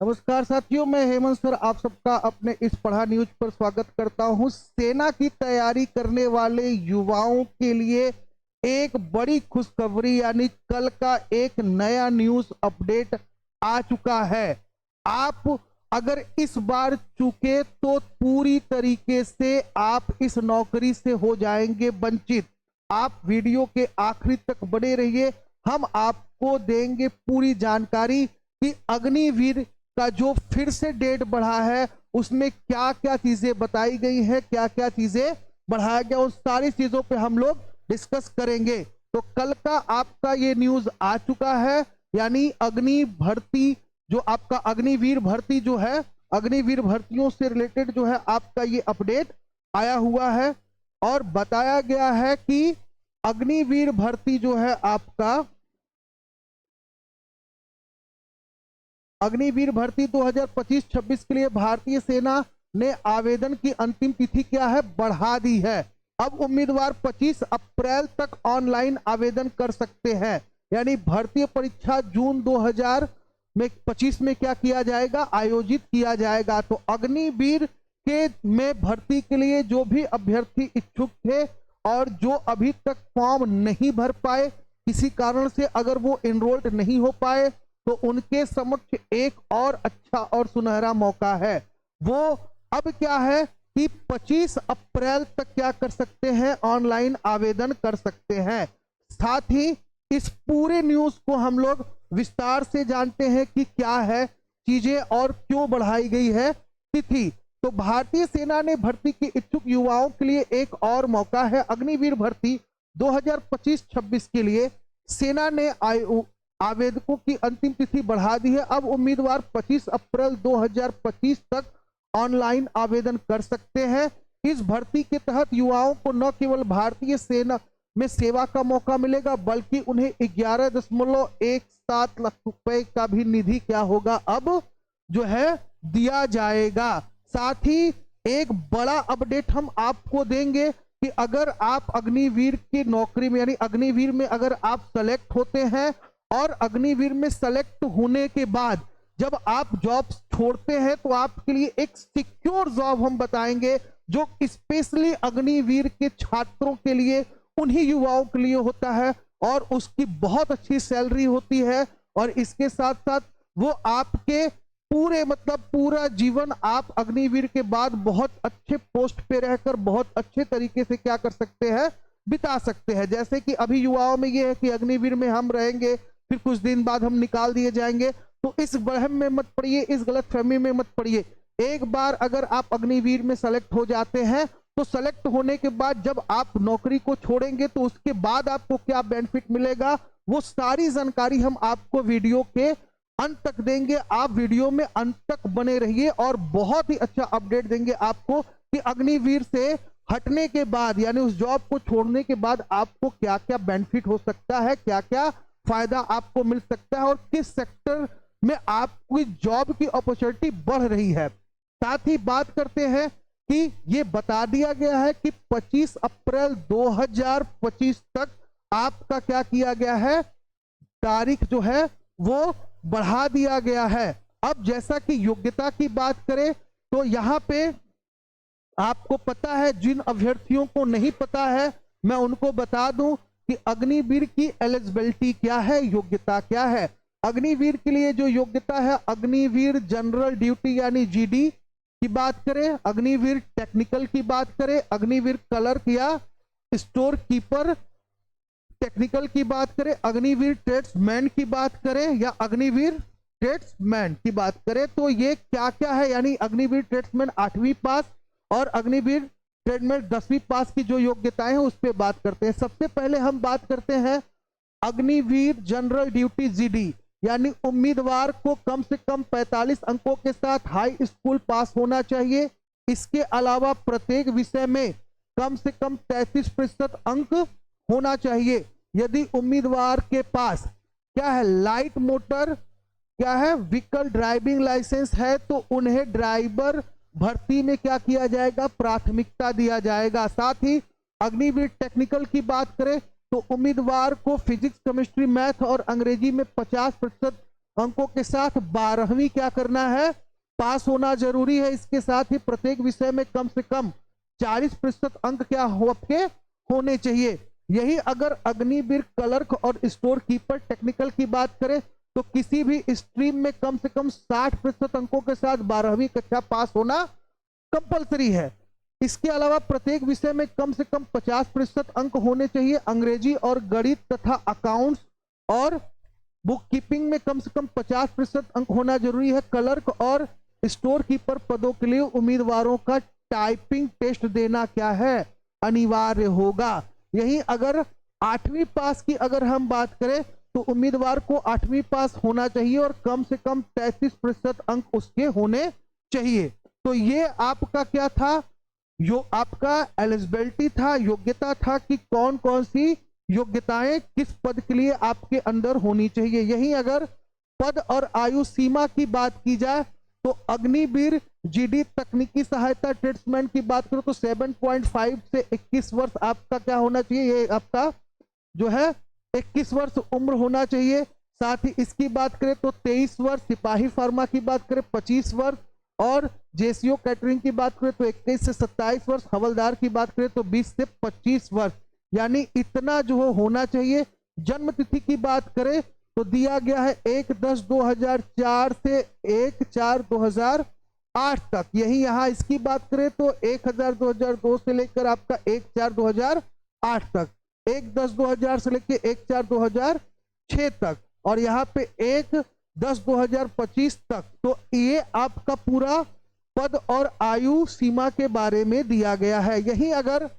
नमस्कार साथियों, मैं हेमंत सर आप सबका अपने इस पढ़ा न्यूज पर स्वागत करता हूं। सेना की तैयारी करने वाले युवाओं के लिए एक बड़ी खुशखबरी यानी कल का एक नया न्यूज अपडेट आ चुका है। आप अगर इस बार चूके तो पूरी तरीके से आप इस नौकरी से हो जाएंगे वंचित। आप वीडियो के आखिरी तक बने रहिए, हम आपको देंगे पूरी जानकारी कि अग्निवीर का जो फिर से डेट बढ़ा है उसमें क्या क्या चीजें बताई गई हैं, क्या क्या चीजें बढ़ाया गया, उन सारी चीजों पे हम लोग डिस्कस करेंगे। तो कल का आपका ये न्यूज आ चुका है, यानी अग्नि भर्ती जो आपका अग्निवीर भर्ती जो है, अग्निवीर भर्तियों से रिलेटेड जो है आपका ये अपडेट आया हुआ है और बताया गया है कि अग्निवीर भर्ती जो है आपका अग्निवीर भर्ती 2025-26 के लिए भारतीय सेना ने आवेदन की अंतिम तिथि क्या है बढ़ा दी है। अब उम्मीदवार 25 अप्रैल तक ऑनलाइन आवेदन कर सकते हैं। यानी भर्ती परीक्षा जून 2025 में क्या किया जाएगा, आयोजित किया जाएगा। तो अग्निवीर के में भर्ती के लिए जो भी अभ्यर्थी इच्छुक थे और जो अभी तक फॉर्म नहीं भर पाए, किसी कारण से अगर वो एनरोल्ड नहीं हो पाए, तो उनके समक्ष एक और अच्छा और सुनहरा मौका है। वो अब क्या है कि 25 अप्रैल तक क्या कर सकते हैं, ऑनलाइन आवेदन कर सकते हैं। साथ ही इस पूरे न्यूज को हम लोग विस्तार से जानते हैं कि क्या है चीजें और क्यों बढ़ाई गई है तिथि। तो भारतीय सेना ने भर्ती के इच्छुक युवाओं के लिए एक और मौका है। अग्निवीर भर्ती 2025-26 के लिए सेना ने आवेदकों की अंतिम तिथि बढ़ा दी है। अब उम्मीदवार 25 अप्रैल 2025 तक ऑनलाइन आवेदन कर सकते हैं। इस भर्ती के तहत युवाओं को न केवल भारतीय सेना में सेवा का मौका मिलेगा, बल्कि उन्हें 11.17 लाख रुपए का भी निधि क्या होगा अब जो है दिया जाएगा। साथ ही एक बड़ा अपडेट हम आपको देंगे कि अगर आप अग्निवीर की नौकरी में यानी अग्निवीर में अगर आप सेलेक्ट होते हैं और अग्निवीर में सेलेक्ट होने के बाद जब आप जॉब छोड़ते हैं तो आपके लिए एक सिक्योर जॉब हम बताएंगे, जो स्पेशली अग्निवीर के छात्रों के लिए, उन्हीं युवाओं के लिए होता है और उसकी बहुत अच्छी सैलरी होती है। और इसके साथ साथ वो आपके पूरा जीवन आप अग्निवीर के बाद बहुत अच्छे पोस्ट पे रहकर बहुत अच्छे तरीके से क्या कर सकते हैं, बिता सकते हैं। जैसे कि अभी युवाओं में ये है कि अग्निवीर में हम रहेंगे, फिर कुछ दिन बाद हम निकाल दिए जाएंगे। तो इस वहम में मत पड़िए, इस गलतफहमी में मत पड़िए। एक बार अगर आप अग्निवीर में सेलेक्ट हो जाते हैं तो सेलेक्ट होने के बाद जब आप नौकरी को छोड़ेंगे तो उसके बाद आपको क्या बेनिफिट मिलेगा, वो सारी जानकारी हम आपको वीडियो के अंत तक देंगे। आप वीडियो में अंत तक बने रहिए और बहुत ही अच्छा अपडेट देंगे आपको कि अग्निवीर से हटने के बाद यानी उस जॉब को छोड़ने के बाद आपको क्या क्या बेनिफिट हो सकता है, क्या क्या फायदा आपको मिल सकता है और किस सेक्टर में आपकी जॉब की अपॉर्चुनिटी बढ़ रही है। साथ ही बात करते हैं कि ये बता दिया गया है कि 25 अप्रैल 2025 तक आपका क्या किया गया है, तारीख जो है वो बढ़ा दिया गया है। अब जैसा कि योग्यता की बात करें तो यहां पे आपको पता है, जिन अभ्यर्थियों को नहीं पता है मैं उनको बता दूं कि अग्निवीर की एलिजिबिलिटी क्या है, योग्यता क्या है। अग्निवीर के लिए जो योग्यता है, अग्निवीर जनरल ड्यूटी यानी जीडी की बात करें, अग्निवीर टेक्निकल की बात करें, अग्निवीर क्लर्क या स्टोर कीपर टेक्निकल की बात करें, अग्निवीर ट्रेड्समैन की बात करें या अग्निवीर ट्रेड्समैन की बात करें, तो ये क्या क्या है। यानी अग्निवीर ट्रेड्समैन 8वीं पास और अग्निवीर ट्रेडमेन 10वीं पास की जो योग्यताएं हैं उस पर बात करते हैं। सबसे पहले हम बात करते हैं अग्निवीर जनरल ड्यूटी जीडी, यानी उम्मीदवार को कम से कम 45 अंकों के साथ हाई स्कूल पास होना चाहिए। इसके अलावा प्रत्येक विषय में कम से कम 33% अंक होना चाहिए। यदि उम्मीदवार के पास क्या है, लाइट मोटर क्या है, व्हीकल ड्राइविंग लाइसेंस है, तो उन्हें ड्राइवर भर्ती में क्या किया जाएगा, प्राथमिकता दिया जाएगा। साथ ही अग्निवीर टेक्निकल की बात करें तो उम्मीदवार को फिजिक्स, केमिस्ट्री, मैथ और अंग्रेजी में 50% अंकों के साथ 12वीं क्या करना है, पास होना जरूरी है। इसके साथ ही प्रत्येक विषय में कम से कम 40% अंक क्या हो आपके होने चाहिए। यही अगर अग्निवीर, क्लर्क और स्टोर कीपर टेक्निकल की बात करें तो किसी भी स्ट्रीम में कम से कम 60% अंकों के साथ 12वीं कक्षा पास होना कंपलसरी है। इसके अलावा प्रत्येक विषय में कम से कम 50% अंक होने चाहिए। अंग्रेजी और गणित तथा अकाउंट्स और बुक कीपिंग में कम से कम 50% अंक होना जरूरी है। क्लर्क और स्टोर कीपर पदों के लिए उम्मीदवारों का टाइपिंग टेस्ट देना क्या है, अनिवार्य होगा। यही अगर 8वीं पास की अगर हम बात करें तो उम्मीदवार को 8वीं पास होना चाहिए और कम से कम 33% अंक उसके होने चाहिए। तो ये आपका क्या था, आपका एलिजिबिलिटी था, योग्यता था कि कौन कौन सी योग्यताएं किस पद के लिए आपके अंदर होनी चाहिए। यही अगर पद और आयु सीमा की बात की जाए तो अग्निवीर जीडी तकनीकी सहायता ट्रेड्समैन की बात करो तो 7.5 से 21 वर्ष आपका क्या होना चाहिए, ये आपका जो है 21 वर्ष उम्र होना चाहिए। साथ ही इसकी बात करें तो 23 वर्ष, सिपाही फार्मा की बात करें 25 वर्ष और जेसीओ कैटरिंग की बात करें तो 21 से 27 वर्ष, हवलदार की बात करें तो 20 से 25 वर्ष, यानी इतना जो होना चाहिए। जन्म तिथि की बात करें तो दिया गया है 1/10/2004 से 1/4/2008 तक। यही यहाँ इसकी बात करें तो 1/10/2002 से लेकर आपका 1/4/2008 तक, 1/10/2000 से लेकर 1/4/2006 तक और यहाँ पे 1/10/2025 तक। तो ये आपका पूरा पद और आयु सीमा के बारे में दिया गया है। यही अगर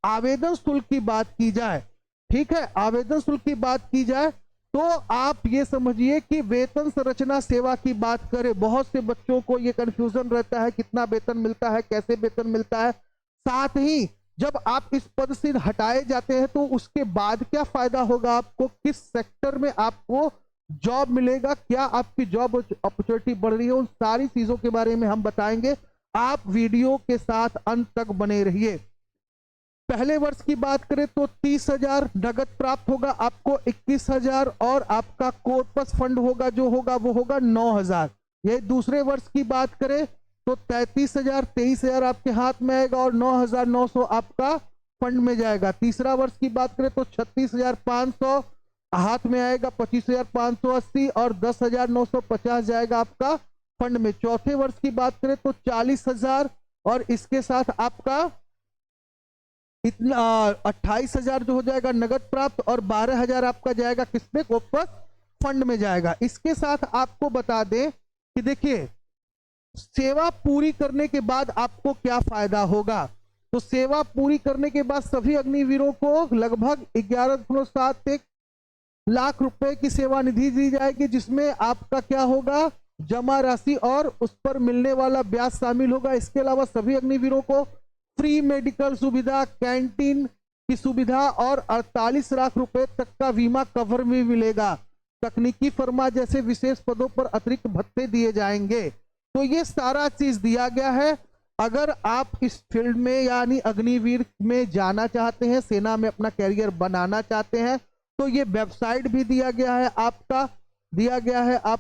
आवेदन शुल्क की बात की जाए, ठीक है, आवेदन शुल्क की बात की जाए तो आप ये समझिए कि वेतन संरचना सेवा की बात करें, बहुत से बच्चों को ये कंफ्यूजन रहता है कितना वेतन मिलता है, कैसे वेतन मिलता है। साथ ही जब आप इस पद से हटाए जाते हैं तो उसके बाद क्या फायदा होगा आपको, किस सेक्टर में आपको जॉब मिलेगा, क्या आपकी जॉब अपॉर्चुनिटी बढ़ रही है, उन सारी चीजों के बारे में हम बताएंगे। आप वीडियो के साथ अंत तक बने रहिए। पहले वर्ष की बात करें तो 30,000 नगद प्राप्त होगा आपको, 21,000 और आपका कॉर्पस फंड होगा जो होगा वो होगा 9,000। ये दूसरे वर्ष की बात करें तो 33,000 23,000 आपके हाथ में आएगा और 9,900 आपका फंड में जाएगा। तीसरा वर्ष की बात करें तो 36,500 हाथ में आएगा, 25,580 और 10,950 जाएगा आपका फंड में। चौथे वर्ष की बात करें तो 40,000 और इसके साथ आपका इतना 28,000 जो हो जाएगा नगद प्राप्त और 12,000 आपका जाएगा किसमें, कॉर्पस फंड में जाएगा। इसके साथ आपको बता दें कि देखिए सेवा पूरी करने के बाद आपको क्या फायदा होगा। तो सेवा पूरी करने के बाद सभी अग्निवीरों को लगभग 11.71 लाख रुपए की सेवा निधि दी जाएगी, जिसमें आपका क्या होगा, जमा राशि और उस पर मिलने वाला ब्याज शामिल होगा। इसके अलावा सभी अग्निवीरों को फ्री मेडिकल सुविधा, कैंटीन की सुविधा और 48 लाख रुपए तक का बीमा कवर भी मिलेगा। तकनीकी फर्मा जैसे विशेष पदों पर अतिरिक्त भत्ते दिए जाएंगे। तो ये सारा चीज दिया गया है। अगर आप इस फील्ड में यानी अग्निवीर में जाना चाहते हैं, सेना में अपना कैरियर बनाना चाहते हैं, तो ये वेबसाइट भी दिया गया है आपका GOINIDE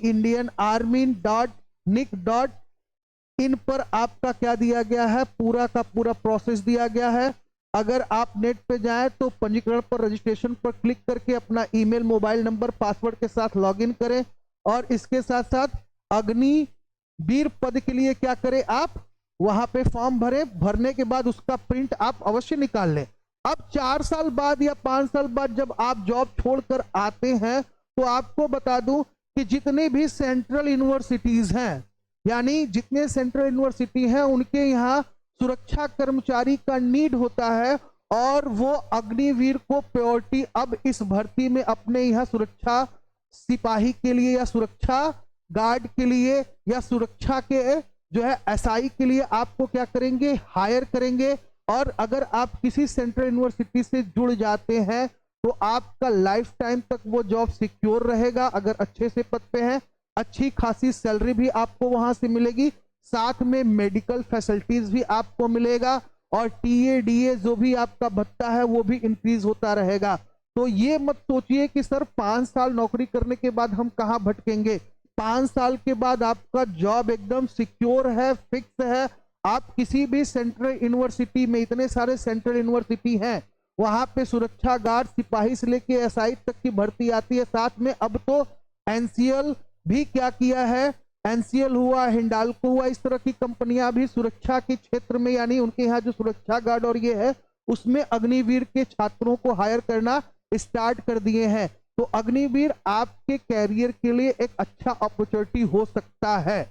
indianarmy.nic.in पर आपका क्या दिया गया है, पूरा का पूरा प्रोसेस दिया गया है। अगर आप नेट पे जाएं तो पंजीकरण पर, रजिस्ट्रेशन पर क्लिक करके अपना ईमेल, मोबाइल नंबर, पासवर्ड के साथ लॉगिन करें और इसके साथ साथ अग्निवीर पद के लिए क्या करें, आप वहां पे फॉर्म भरने के बाद उसका प्रिंट आप अवश्य निकाल लें। अब 4 साल बाद या 5 साल बाद जब आप जॉब छोड़कर आते हैं तो आपको बता दूं कि जितने भी सेंट्रल यूनिवर्सिटीज हैं, यानी जितने सेंट्रल यूनिवर्सिटी हैं, उनके यहाँ सुरक्षा कर्मचारी का नीड होता है और वो अग्निवीर को प्रायोरिटी अब इस भर्ती में अपने यहाँ सुरक्षा सिपाही के लिए या सुरक्षा गार्ड के लिए या सुरक्षा के जो है SI के लिए आपको क्या करेंगे, हायर करेंगे। और अगर आप किसी सेंट्रल यूनिवर्सिटी से जुड़ जाते हैं तो आपका लाइफ टाइम तक वो जॉब सिक्योर रहेगा। अगर अच्छे से पद पे हैं, अच्छी खासी सैलरी भी आपको वहां से मिलेगी, साथ में मेडिकल फैसिलिटीज भी आपको मिलेगा और TA DA जो भी आपका भत्ता है वो भी इंक्रीज होता रहेगा। तो ये मत सोचिए कि सर 5 साल नौकरी करने के बाद हम कहाँ भटकेंगे। 5 साल के बाद आपका जॉब एकदम सिक्योर है, फिक्स है। आप किसी भी सेंट्रल यूनिवर्सिटी में, इतने सारे सेंट्रल यूनिवर्सिटी हैं, वहां पे सुरक्षा गार्ड सिपाही से लेके एसआई तक की भर्ती आती है। साथ में अब तो एनसीएल भी क्या किया है, एनसीएल हुआ, हिंडाल्को हुआ, इस तरह की कंपनियां भी सुरक्षा के क्षेत्र में, यानी उनके यहाँ जो सुरक्षा गार्ड और ये है उसमें अग्निवीर के छात्रों को हायर करना स्टार्ट कर दिए हैं। तो अग्निवीर आपके कैरियर के लिए एक अच्छा अपॉर्चुनिटी हो सकता है।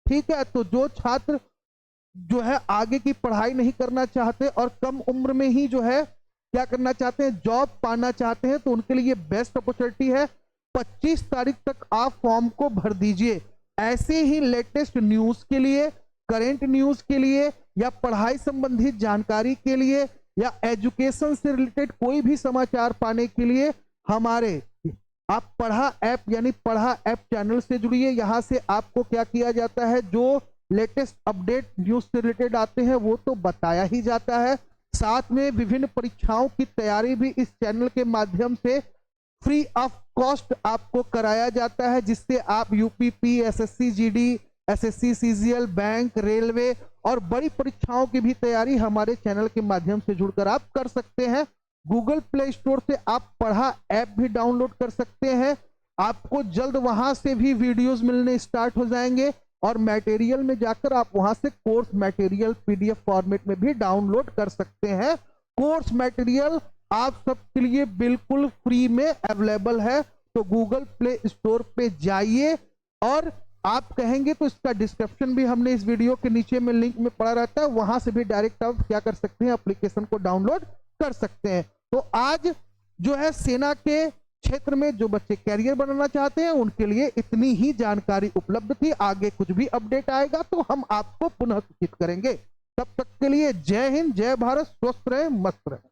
ठीक है, तो जो छात्र जो है आगे की पढ़ाई नहीं करना चाहते और कम उम्र में ही जो है क्या करना चाहते हैं, जॉब पाना चाहते हैं, तो उनके लिए बेस्ट अपॉर्चुनिटी है। 25 तारीख तक आप फॉर्म को भर दीजिए। ऐसे ही लेटेस्ट न्यूज के लिए, करंट न्यूज के लिए, या पढ़ाई संबंधित जानकारी के लिए, या एजुकेशन से रिलेटेड कोई भी समाचार पाने के लिए हमारे आप पढ़ा ऐप यानी पढ़ा ऐप चैनल से जुड़िए। यहां से आपको क्या किया जाता है, जो लेटेस्ट अपडेट न्यूज से रिलेटेड आते हैं वो तो बताया ही जाता है। साथ में विभिन्न परीक्षाओं की तैयारी भी इस चैनल के माध्यम से फ्री ऑफ कॉस्ट आपको कराया जाता है, जिससे आप UPP, SSC GD, SSC CGL, bank, railway और बड़ी परीक्षाओं की भी तैयारी हमारे चैनल के माध्यम से जुड़कर आप कर सकते हैं। गूगल प्ले स्टोर से आप पढ़ा ऐप भी डाउनलोड कर सकते हैं। आपको जल्द वहां से भी वीडियोस मिलने स्टार्ट हो जाएंगे और मटेरियल में जाकर आप वहां से कोर्स मटेरियल पीडीएफ फॉर्मेट में भी डाउनलोड कर सकते हैं। कोर्स मटेरियल आप सबके लिए बिल्कुल फ्री में अवेलेबल है। तो गूगल प्ले स्टोर पे जाइए, और आप कहेंगे तो इसका डिस्क्रिप्शन भी हमने इस वीडियो के नीचे में लिंक में पड़ा रहता है, वहां से भी डायरेक्ट आप क्या कर सकते हैं, एप्लीकेशन को डाउनलोड कर सकते हैं। तो आज जो है सेना के क्षेत्र में जो बच्चे कैरियर बनाना चाहते हैं उनके लिए इतनी ही जानकारी उपलब्ध थी। आगे कुछ भी अपडेट आएगा तो हम आपको पुनः सूचित करेंगे। तब तक के लिए जय हिंद, जय भारत, स्वस्थ रहें, मस्त रहें।